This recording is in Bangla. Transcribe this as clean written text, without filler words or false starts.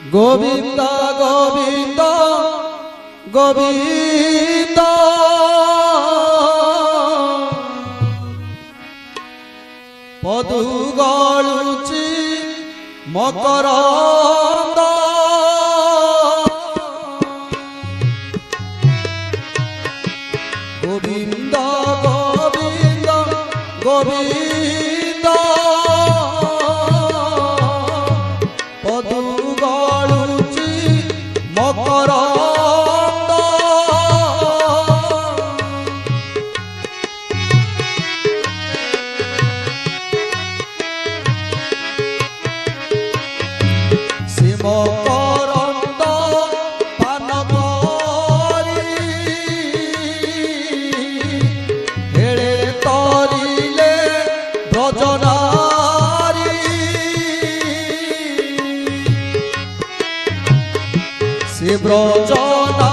গোবিন্দ গোবিন্দ গোবিন্দ পদু গলুচি মকরন্দ গোবিন্দ গোবিন্দ গোবিন্দ পদু গলুচি মকরন্দ মকরন্দ পান করি হেড়ে তরিলে ব্রজনারী সে ব্রজনা